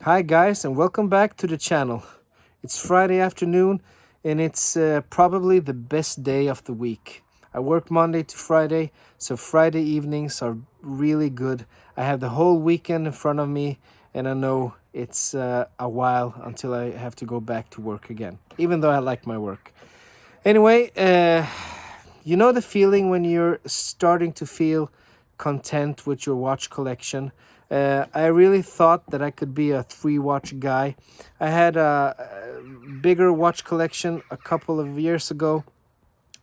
Hi guys, and welcome back to the channel. It's Friday afternoon and it's probably the best day of the week. I work Monday to Friday, so Friday evenings are really good. I have the whole weekend in front of me and I know it's a while until I have to go back to work again, even though I like my work. Anyway, you know the feeling when you're starting to feel content with your watch collection. I really thought that I could be a 3-watch guy. I had a bigger watch collection a couple of years ago.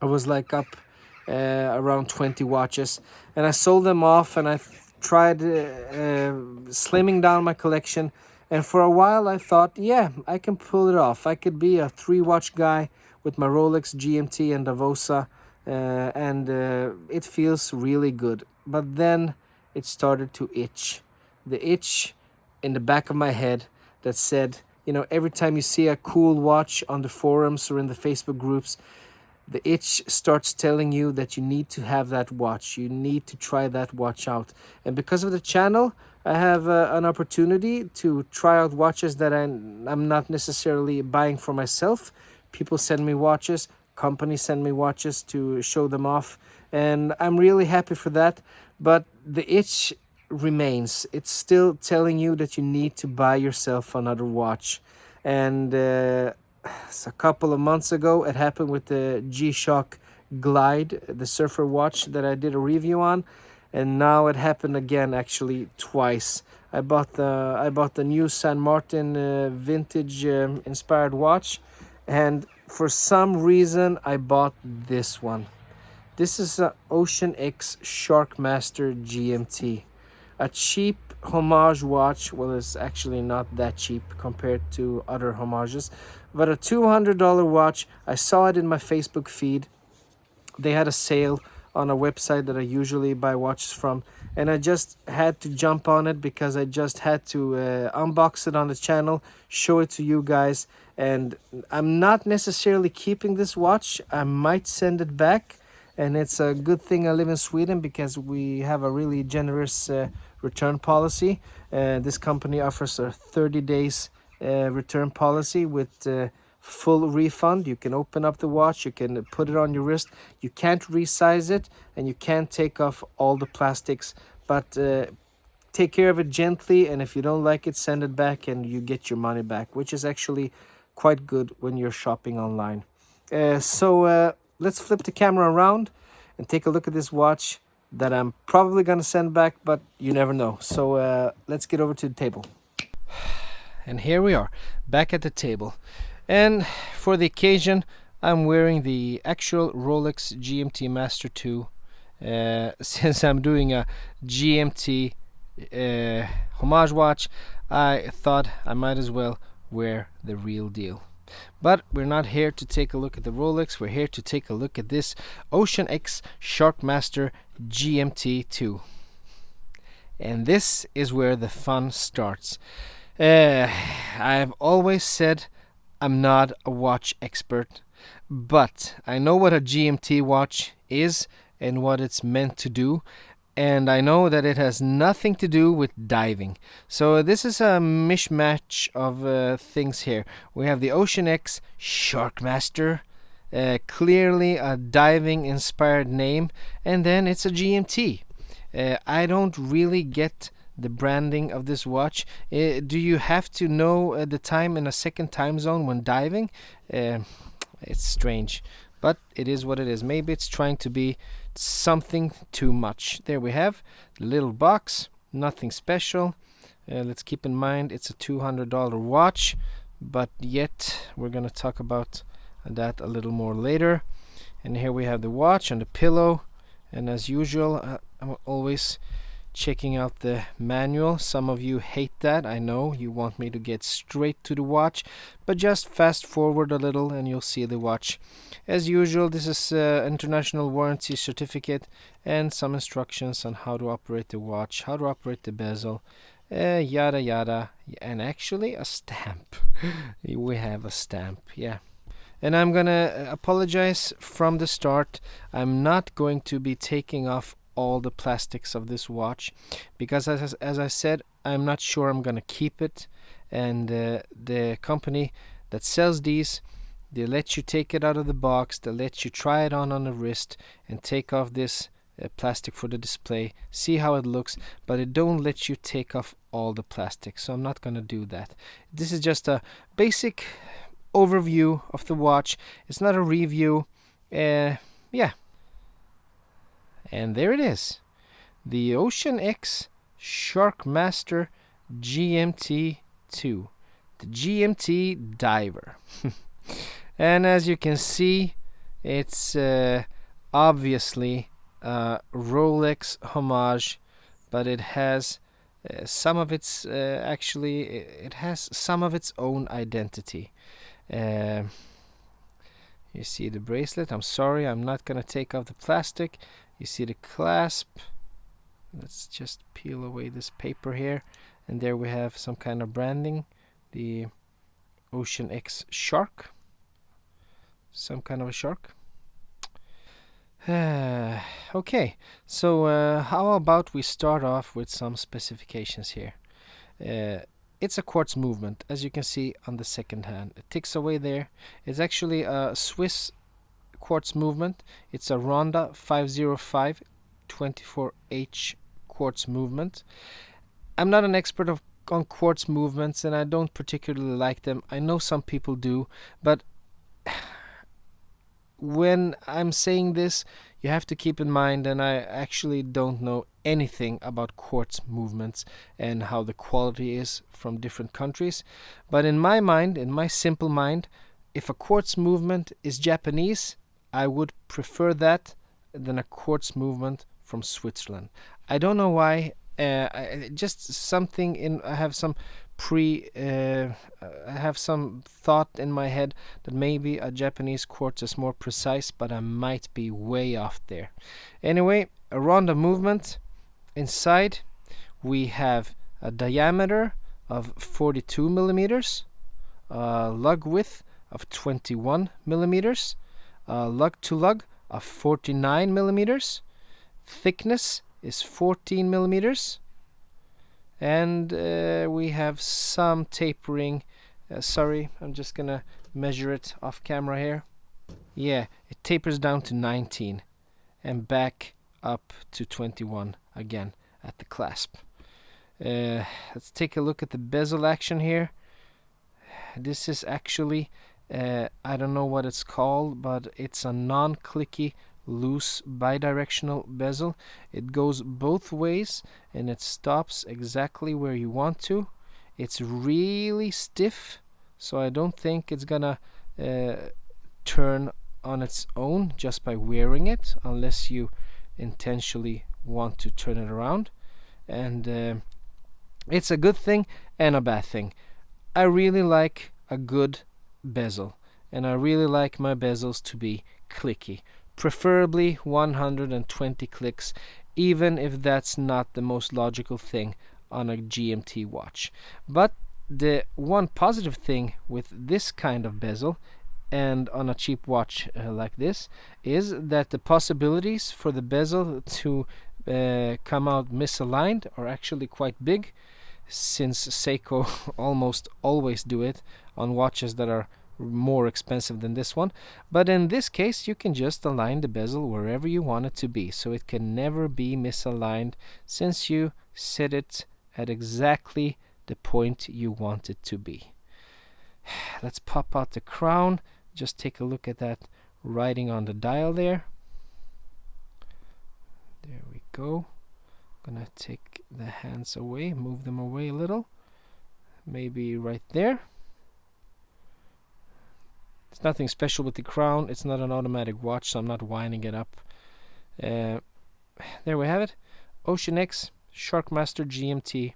I was like up around 20 watches, and I sold them off, and I tried slimming down my collection. And for a while, I thought, yeah, I can pull it off. I could be a 3-watch guy with my Rolex GMT and Davosa, and it feels really good. But then it started to itch. The itch in the back of my head that said, every time you see a cool watch on the forums or in the Facebook groups, the itch starts telling you that you need to have that watch. You need to try that watch out. And because of the channel, I have an opportunity to try out watches that I'm not necessarily buying for myself. People send me watches, companies send me watches to show them off, and I'm really happy for that. But the itch remains. It's still telling you that you need to buy yourself another watch. And a couple of months ago, it happened with the G-Shock Glide, the surfer watch that I did a review on. And now it happened again, actually twice. I bought the new San Martin vintage inspired watch, and for some reason I bought this one. This is an OceanX Sharkmaster GMT. A cheap homage watch. Well, it's actually not that cheap compared to other homages, but a $200 watch. I saw it in my Facebook feed. They had a sale on a website that I usually buy watches from, and I just had to jump on it because I just had to unbox it on the channel, show it to you guys. And I'm not necessarily keeping this watch. I might send it back. And it's a good thing I live in Sweden because we have a really generous return policy. This company offers a 30 days return policy with full refund. You can open up the watch, you can put it on your wrist. You can't resize it and you can't take off all the plastics, but take care of it gently, and if you don't like it, send it back and you get your money back, which is actually quite good when you're shopping online. Let's flip the camera around and take a look at this watch that I'm probably going to send back, but you never know. So let's get over to the table. And here we are, back at the table. And for the occasion, I'm wearing the actual Rolex GMT Master II. Since I'm doing a GMT homage watch, I thought I might as well wear the real deal. But we're not here to take a look at the Rolex. We're here to take a look at this OceanX Sharkmaster GMT II. And this is where the fun starts. I've always said I'm not a watch expert, but I know what a GMT watch is and what it's meant to do. And I know that it has nothing to do with diving. So this is a mishmash of things here. We have the OceanX Sharkmaster, clearly a diving inspired name, and then it's a GMT. I don't really get the branding of this watch. Do you have to know the time in a second time zone when diving? It's strange, but it is what it is. Maybe it's trying to be something too much. There we have the little box, nothing special. Let's keep in mind it's a $200 watch, but yet we're going to talk about that a little more later. And here we have the watch on the pillow, and as usual I'm always checking out the manual. Some of you hate that, I know. You want me to get straight to the watch, but just fast forward a little and you'll see the watch. As usual, this is international warranty certificate and some instructions on how to operate the watch, how to operate the bezel, yada yada, and actually a stamp. We have a stamp, yeah. And I'm gonna apologize from the start. I'm not going to be taking off all the plastics of this watch, because as I said, I'm not sure I'm gonna keep it, and the company that sells these, they let you take it out of the box, they let you try it on the wrist and take off this plastic for the display, see how it looks, but it don't let you take off all the plastic, so I'm not gonna do that. This is just a basic overview of the watch. It's not a review. Yeah, and there it is, the OceanX Sharkmaster GMT II, the GMT diver. And as you can see, it's obviously a Rolex homage, but it has some of its actually it has some of its own identity. You see the bracelet. I'm sorry, I'm not gonna take off the plastic. You see the clasp. Let's just peel away this paper here, and there we have some kind of branding, the OceanX Shark, some kind of a shark. Okay, so how about we start off with some specifications here. It's a quartz movement, as you can see on the second hand. It ticks away there. It's actually a Swiss quartz movement. It's a Ronda 505 24H quartz movement. I'm not an expert on quartz movements, and I don't particularly like them. I know some people do, but when I'm saying this, you have to keep in mind, and I actually don't know anything about quartz movements and how the quality is from different countries. But in my mind, in my simple mind, if a quartz movement is Japanese, I would prefer that than a quartz movement from Switzerland. I don't know why. Just something in. I have some I have some thought in my head that maybe a Japanese quartz is more precise, but I might be way off there. Anyway, a Ronda movement. Inside we have a diameter of 42 millimeters, a lug width of 21 millimeters, a lug to lug of 49 millimeters, thickness is 14 millimeters, and we have some tapering. Sorry, I'm just gonna measure it off camera here. Yeah, it tapers down to 19 and back up to 21 again at the clasp. Let's take a look at the bezel action here. This is actually I don't know what it's called, but it's a non-clicky loose bidirectional bezel. It goes both ways and it stops exactly where you want to. It's really stiff, so I don't think it's gonna turn on its own just by wearing it, unless you intentionally want to turn it around. And it's a good thing and a bad thing. I really like a good bezel, and I really like my bezels to be clicky, preferably 120 clicks, even if that's not the most logical thing on a GMT watch. But the one positive thing with this kind of bezel and on a cheap watch like this is that the possibilities for the bezel to come out misaligned are actually quite big, since Seiko almost always do it on watches that are more expensive than this one. But in this case, you can just align the bezel wherever you want it to be, so it can never be misaligned, since you set it at exactly the point you want it to be. Let's pop out the crown. Just take a look at that writing on the dial there. There we go. Gonna take the hands away, move them away a little, maybe right there. It's nothing special with the crown. It's not an automatic watch, so I'm not winding it up. There we have it. OceanX Sharkmaster GMT,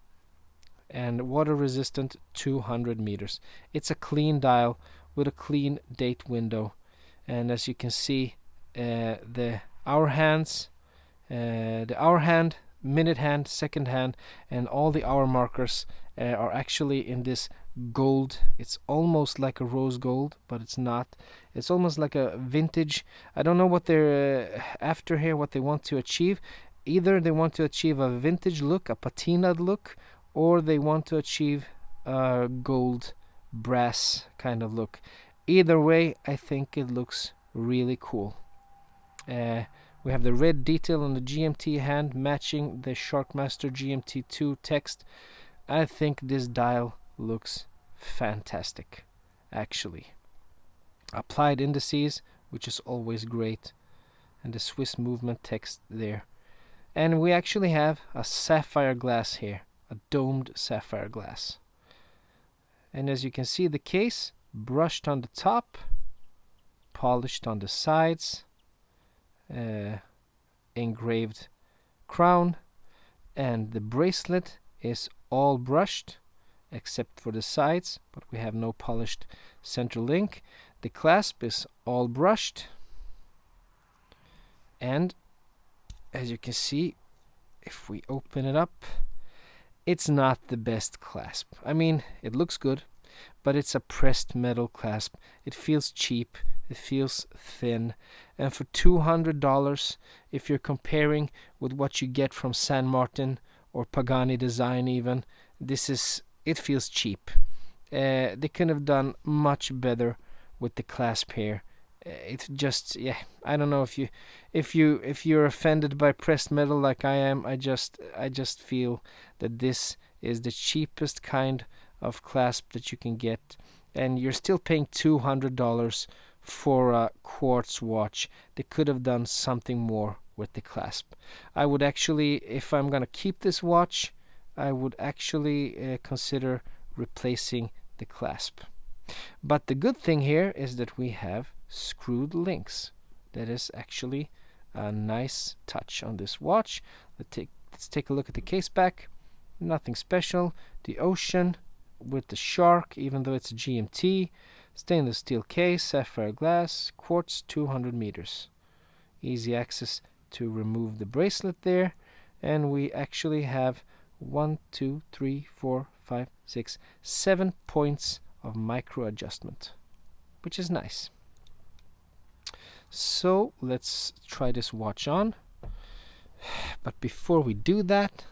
and water resistant 200 meters. It's a clean dial with a clean date window, and as you can see, the hour hand, minute hand, second hand, and all the hour markers are actually in this gold. It's almost like a rose gold, but it's not. It's almost like a vintage. I don't know what they're after here, what they want to achieve. either they want to achieve a vintage look, a patinaed look, or they want to achieve a gold brass kind of look. Either way, I think it looks really cool. We have the red detail on the GMT hand matching the Sharkmaster GMT II text. I think this dial looks fantastic, actually. Applied indices, which is always great, and the Swiss movement text there. And we actually have a sapphire glass here, a domed sapphire glass. And as you can see, the case brushed on the top, polished on the sides, engraved crown, and the bracelet is all brushed except for the sides, but we have no polished center link. The clasp is all brushed, and as you can see, if we open it up, it's not the best clasp. I mean, it looks good, but it's a pressed metal clasp. It feels cheap, it feels thin, and for $200, if you're comparing with what you get from San Martin or Pagani Design even, it feels cheap. They could have done much better with the clasp here. It's just, yeah, I don't know if you're offended by pressed metal like I am. I just feel that this is the cheapest kind of clasp that you can get, and you're still paying $200 for a quartz watch. They could have done something more with the clasp. I would actually, if I'm gonna keep this watch, I would actually consider replacing the clasp. But the good thing here is that we have screwed links. That is actually a nice touch on this watch. Let's take a look at the case back. Nothing special. The Ocean with the shark, even though it's a GMT. Stainless steel case, sapphire glass, quartz, 200 meters. Easy access to remove the bracelet there. And we actually have 1, 2, 3, 4, 5, 6, 7 points of micro adjustment, which is nice. So let's try this watch on. But before we do that,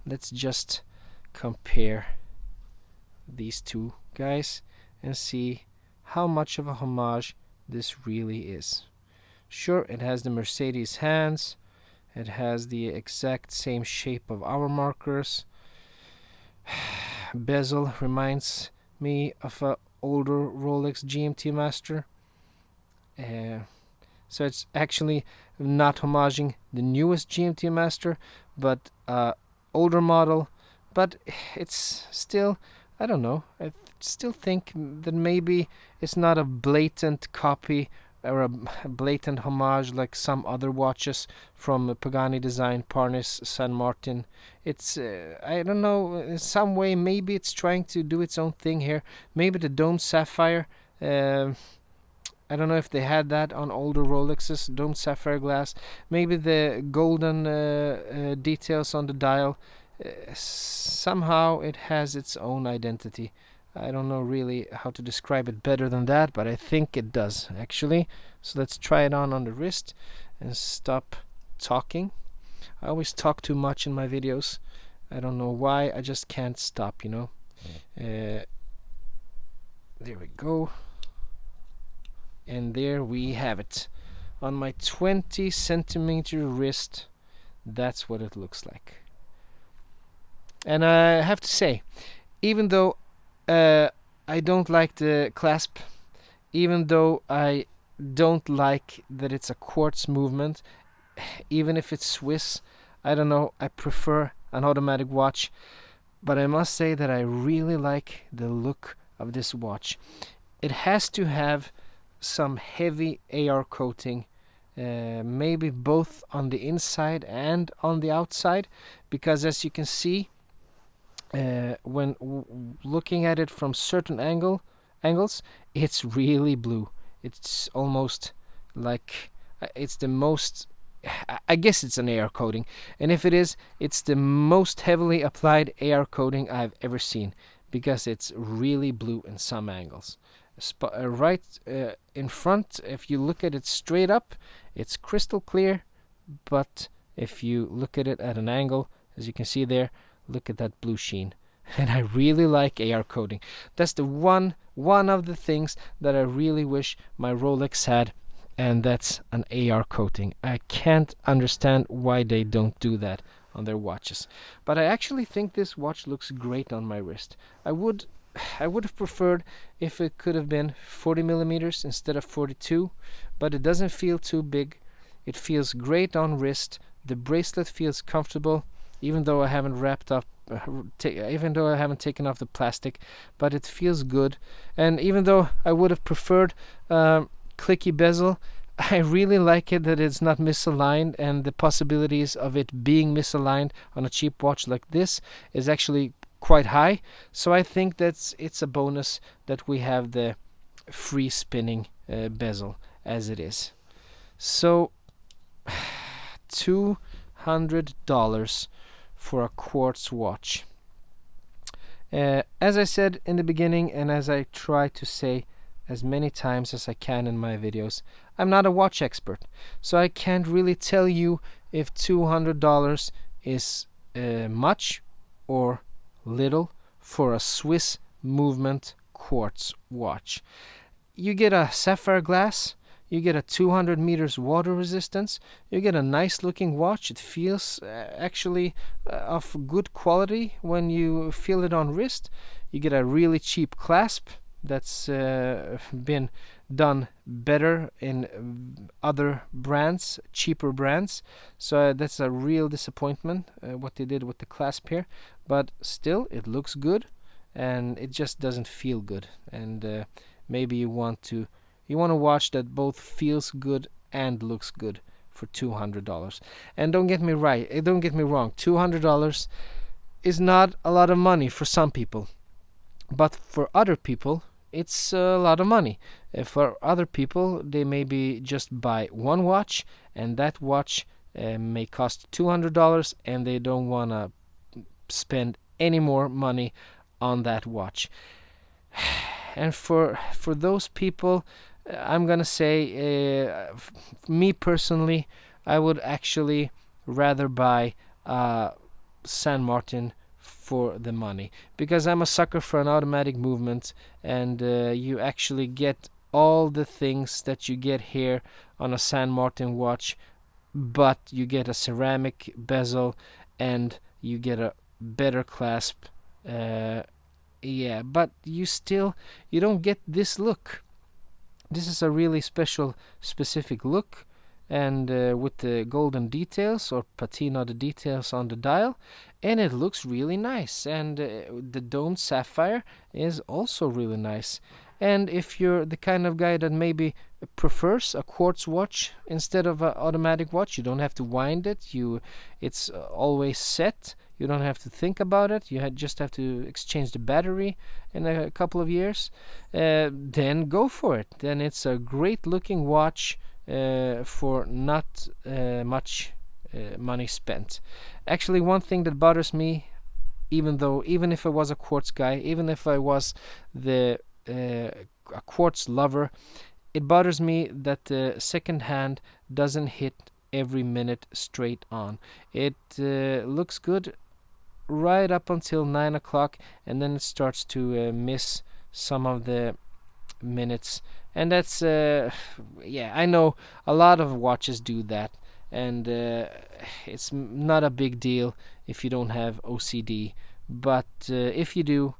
let's just compare these two guys and see how much of a homage this really is. Sure, it has the Mercedes hands, it has the exact same shape of hour markers. Bezel reminds me of an older Rolex GMT Master. So it's actually not homaging the newest GMT Master, but older model. But it's still, I don't know, I still think that maybe it's not a blatant copy or a blatant homage like some other watches from Pagani Design, Parnis, San Martin. It's, I don't know, in some way maybe it's trying to do its own thing here. Maybe the domed sapphire, I don't know if they had that on older Rolexes, domed sapphire glass. Maybe the golden details on the dial, somehow it has its own identity. I don't know really how to describe it better than that, but I think it does actually. So let's try it on the wrist and stop talking. I always talk too much in my videos. I don't know why, I just can't stop, you know. There we go. And there we have it. On my 20 centimeter wrist, that's what it looks like. And I have to say, even though I don't like the clasp, even though I don't like that it's a quartz movement, even if it's Swiss, I don't know, I prefer an automatic watch. But I must say that I really like the look of this watch. It has to have some heavy AR coating, maybe both on the inside and on the outside, because as you can see, when looking at it from certain angles, it's really blue. It's almost like it's the most, I guess it's an AR coating, and if it is, it's the most heavily applied AR coating I've ever seen, because it's really blue in some angles. Right in front, if you look at it straight up, it's crystal clear, but If you look at it at an angle, as you can see there, look at that blue sheen. And I really like AR coating. That's the one of the things that I really wish my Rolex had, and that's an AR coating. I can't understand why they don't do that on their watches. But I actually think this watch looks great on my wrist. I would have preferred if it could have been 40 millimeters instead of 42, but it doesn't feel too big. It feels great on wrist. The bracelet feels comfortable, even though I haven't even though I haven't taken off the plastic, but it feels good. And even though I would have preferred clicky bezel, I really like it that it's not misaligned, and the possibilities of it being misaligned on a cheap watch like this is actually quite high. So I think it's a bonus that we have the free spinning bezel as it is. So $200 for a quartz watch. As I said in the beginning, and as I try to say as many times as I can in my videos, I'm not a watch expert, so I can't really tell you if $200 is much or little for a Swiss movement quartz watch. You get a sapphire glass, you get a 200 meters water resistance, you get a nice looking watch. It feels actually of good quality when you feel it on wrist. You get a really cheap clasp that's been done better in other brands, cheaper brands. So that's a real disappointment what they did with the clasp here, but still it looks good, and it just doesn't feel good. And maybe you want to watch that both feels good and looks good for $200. And don't get me wrong, $200 is not a lot of money for some people, but for other people it's a lot of money. For other people, they maybe just buy one watch, and that watch may cost $200, and they don't want to spend any more money on that watch. And for those people, I'm gonna say, me personally, I would actually rather buy San Martin for the money, because I'm a sucker for an automatic movement, and you actually get all the things that you get here on a San Martin watch, but you get a ceramic bezel and you get a better clasp. But you don't get this look. This is a really specific look, and with the golden details or patina the details on the dial, and it looks really nice. And the domed sapphire is also really nice. And if you're the kind of guy that maybe prefers a quartz watch instead of an automatic watch, you don't have to wind it. It's always set. You don't have to think about it. You just have to exchange the battery in a couple of years. Then go for it. Then it's a great looking watch for not much money spent. Actually, one thing that bothers me, even if I was a quartz guy, even if I was a quartz lover, it bothers me that the second hand doesn't hit every minute straight on. It looks good right up until 9 o'clock, and then it starts to miss some of the minutes. And that's I know a lot of watches do that, and it's not a big deal if you don't have OCD, but if you do,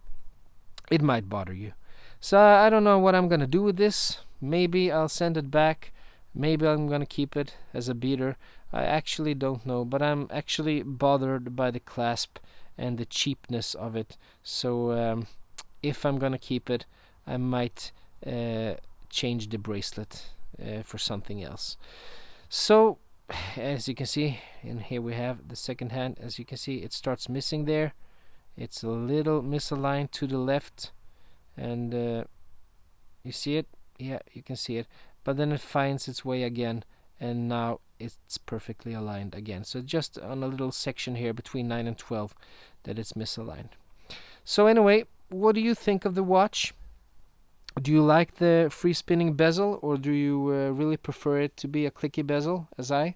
it might bother you. So I don't know what I'm gonna do with this. Maybe I'll send it back, maybe I'm gonna keep it as a beater. I actually don't know, but I'm actually bothered by the clasp and the cheapness of it. So if I'm gonna keep it, I might change the bracelet for something else. So as you can see, and here we have the second hand. As you can see, it starts missing there. It's a little misaligned to the left, and you see it? Yeah, you can see it. But then it finds its way again, and now it's perfectly aligned again. So just on a little section here between 9 and 12 that it's misaligned. So anyway, what do you think of the watch? Do you like the free spinning bezel, or do you really prefer it to be a clicky bezel as I?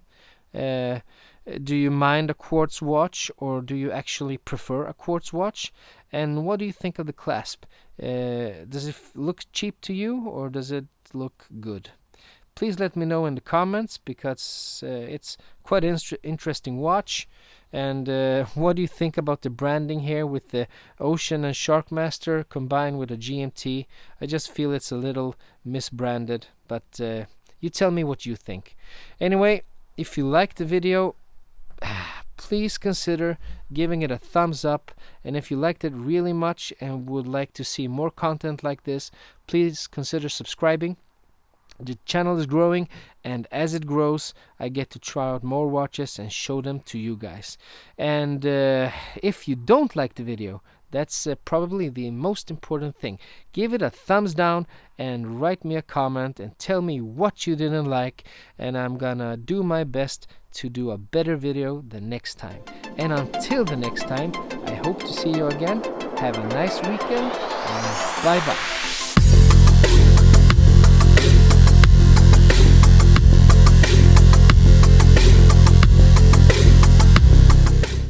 Do you mind a quartz watch, or do you actually prefer a quartz watch? And what do you think of the clasp? Does it look cheap to you, or does it look good? Please let me know in the comments, because it's quite an interesting watch. And what do you think about the branding here with the Ocean and Sharkmaster combined with a GMT? I just feel it's a little misbranded, but you tell me what you think. Anyway, if you liked the video, please consider giving it a thumbs up, and if you liked it really much and would like to see more content like this, please consider subscribing. The channel is growing, and as it grows, I get to try out more watches and show them to you guys. And if you don't like the video, that's probably the most important thing. Give it a thumbs down and write me a comment and tell me what you didn't like, and I'm gonna do my best to do a better video the next time. And until the next time, I hope to see you again. Have a nice weekend, and bye bye.